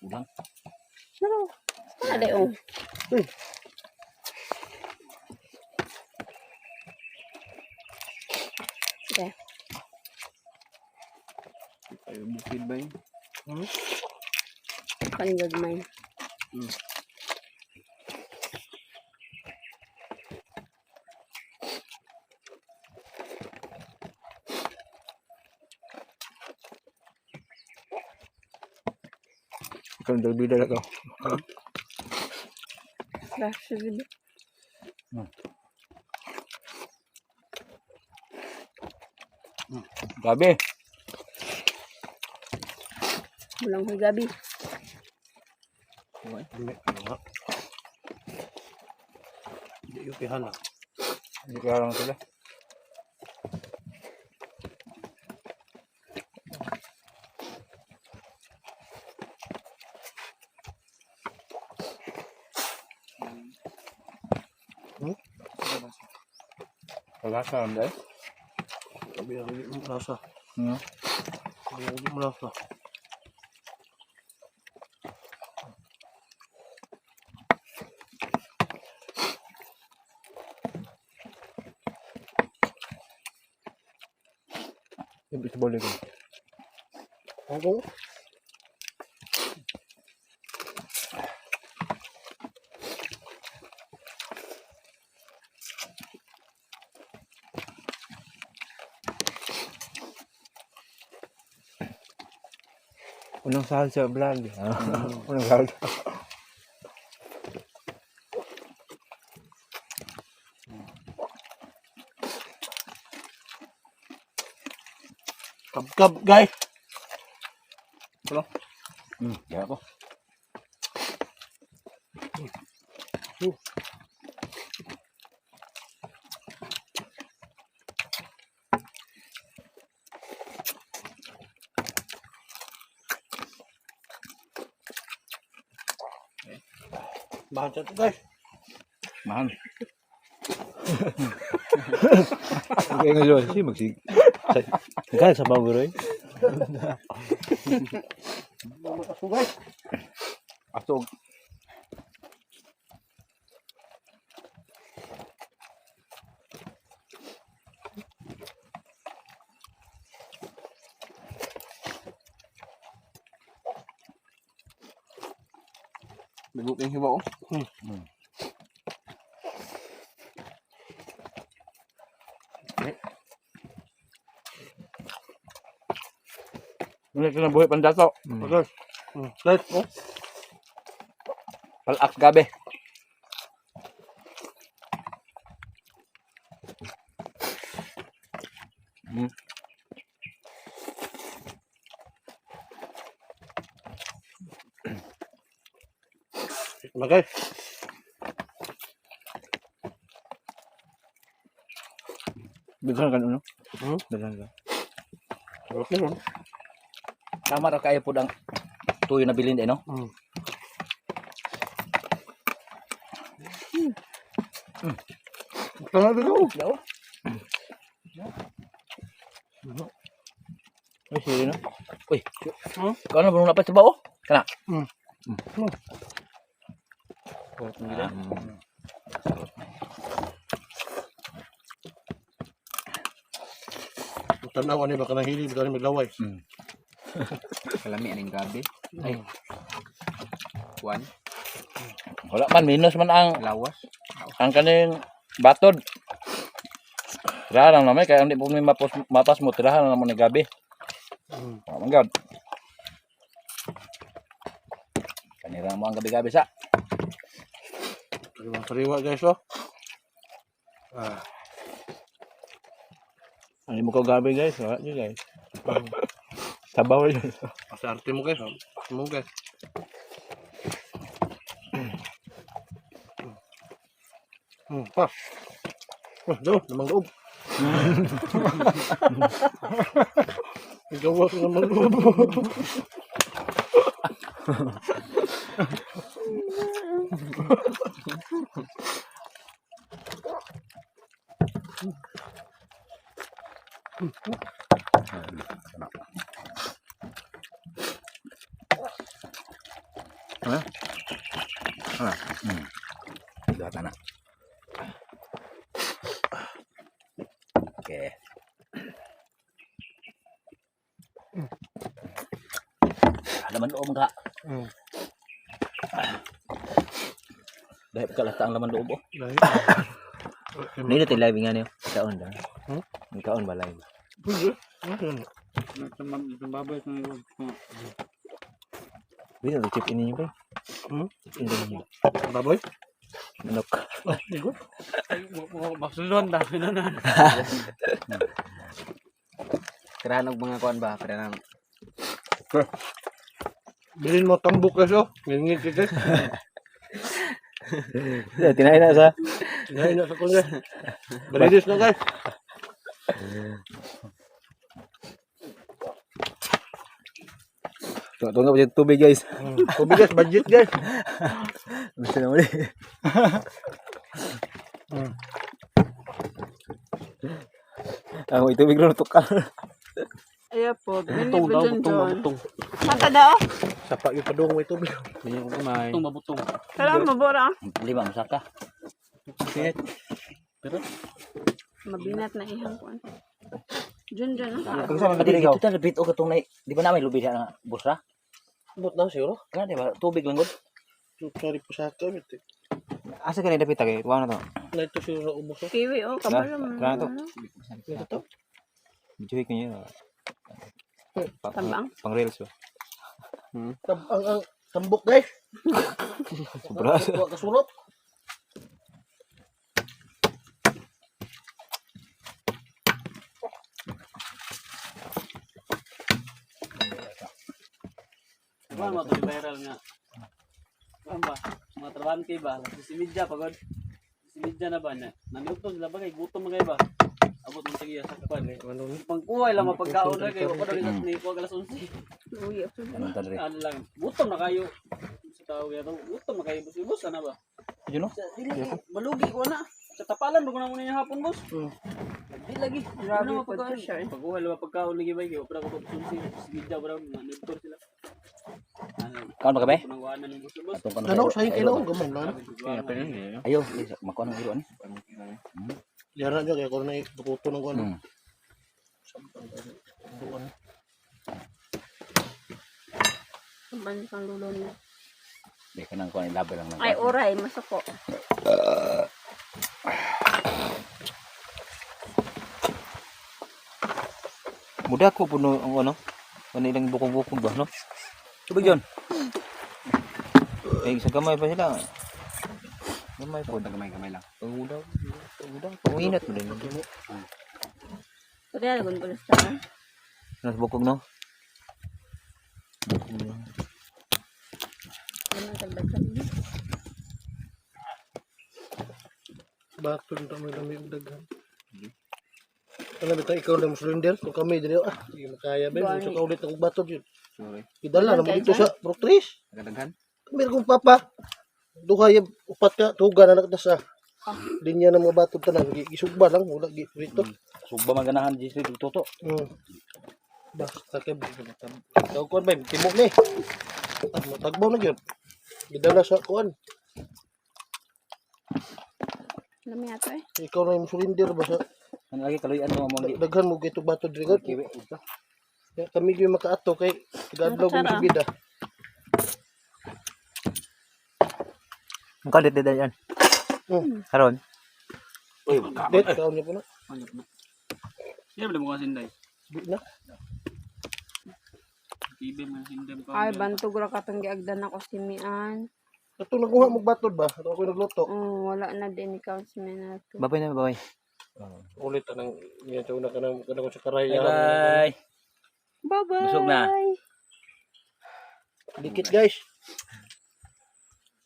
Ulang. Ano? Ada oh. Okay. Ayo bukid ba yun? Panggod man. Kan berbeda lah kau. Rasa gitu. Gabi. Bulang ko gabi. Hindi yung pihan na. Hindi kaya lang sila. Kalasa lang dahil. Sabi na, hindi mo rasa. Hmm. Hindi mo rasa. Hindi bisa boleh kan. Ako? Unang sahod sa vlog. Unang sahod. Kap-kap, guys. Ano? Ya ako. Bahan siya ito, guys. Mahal. Kaya nga doon, si magsig. Kan sa baboy. Aso, guys. Asog. Bigok yung hiwa oh. Ini kena buhay pandato. Okay. Guys, oh. Palak gabi. Ito na, guys. Bilang kan uno. Bilang kan. Sarap na yun. Tama ra kayo po ang tuyo na bilin no? Ito na dito. Daw. Ay, sili no. Uy. Kau na bunong dapat sa bao? Kana. Tanaw ni baka nahili baka ni maglaway. Kalami aning gabi. Ay. Juan, Wala man minus man ang lawas. kaning batod. Tirahan lang naman kaya hindi po may mapas mo tirahan lang naman ni gabi. Oh my god. Kanira mo ang gabi-gabi sa. Sariwa, guys, oh. Ano mo ko gabi guys, wala nyo guys. Sabaw yun. Pasarte mo, guys. Mo, guys. Pa. Daw, namang loob. Gawa ko namang loob. Dua tanah. Oke. Laman loob enggak? Dahil pagkalata ang laman loob oh. Dahil. Ini na tayo live nga niyo. Kaon da. Kaon ba live? Bisa tuh chip ininya pa. Chip ininya. Baboy? Manok. Igo. Baksulon dami na na. Kerahan og mga kuan ba? Kerahan. Bilhin mo tambok guys oh. Ngingit ka guys. Ya, tinahin na sa. Ngayon na sa kun guys. Balilis na guys. Tunga pa tubig guys. Tubig guys, budget guys. Gusto na muli. Ang itubig ron tukal. Ayan po. Butong daw, butong. Mata daw. Sapa yung padung may tubig. Hindi ko kumay. Butong mabutong. Kailangan mabura. Lima masaka. Mabinat na ihang kuan. Diyan. Kung saan Pati matiligaw? ito na bit o katong na. Di ba namin lubid na busra? Bot na siguro. Kana di ba tubig lang gud. Sorry po sa akin. Asa ka na dapit kay kuha na to. Na ito siguro sa ubos oh. Kiwi oh. Kabalo mo. Kaya to. Ito to. Medyo ko niya. Tambang. Pang reels ba? Ang tambok guys. Sobra. Kuha kasulot. Diba mo ito viral nga. Ano ba? Mga trabante ba? Si Midja pagod. Si Midja na ba na? Naniugtong sila ba kay gutom mga iba. Abot mo tagiya sa kapan eh. Pangkuhay lang mapagkaon na kayo. Ako na rin sa ni ko alas 11. Uy, ako. Anong tadre? Ano lang. Gutom na kayo. Sa tao kaya to. Gutom na kayo. Bus na ba? Yun no? Sa dili. Malugi ko na. Sa tapalan mo na muna yung hapon boss. Di lagi. Grabe Ano po mapagkaon? to siya. Pagkuhay lang mapagkaon lagi ba kayo. Para ko si Midja para maniptor sila. Kaon ba kami? Panangwanan ng gusto boss. Atong Ano sa kilo gamay lang. Ayo, makuha ng giro ani. Diara nyo kaya ko na itukuto ng kuno. Samban kang lulon mo. Di ka nang kuha ilabi lang Ay, nang. oray. Masako. Muda ko puno ang ano. Ano ilang bukong-bukong ba, no? Tubig yun. Eh, sa gamay pa sila. Gamay po. Gamay lang. Pangudaw. Panginat mo din. Pwede na gun pulas ta. Nas bukog, no? Ano tagdagan mo? Baton ta may dami og daghan. Ano bitaw ikaw lang cylinder kung kami diri di makaya ben so ka ulit ang baton yun. Sorry. Idala na mo dito sa proctris. Kadaghan. Kami kong papa. Duha yung upat ka tuga na nakita sa linya ng mga baton tanan gisugba lang wala gi rito. Sugba maganahan di street toto. Basta kay ikaw kuan ba timok ni. Matagbaw na gyud. Gidala sa kuan. Lami ato eh. Ikaw na yung cylinder ba sa Ano lagi kaloy ano mo gi. daghan mo gito baton diri gud. Kiwi ito. Kami gyud makaato kay gadlaw Ang gyud sa bida. Ang kalit din yan. Karon. Uy, maka. Det kaon niya po na. Sino ba mo kasi sinday? Di na. TV man sinday ko. Ay, bantog ra katong giagdan ako si Mian. Ato nakuha mo baton ba? Ato ako nagluto. Wala na din ikaw si Minato. Babay na, babay. Ulit anang niya tayo na kanang ko sa karay. Bye. Bye-bye! Busog na. Dikit guys.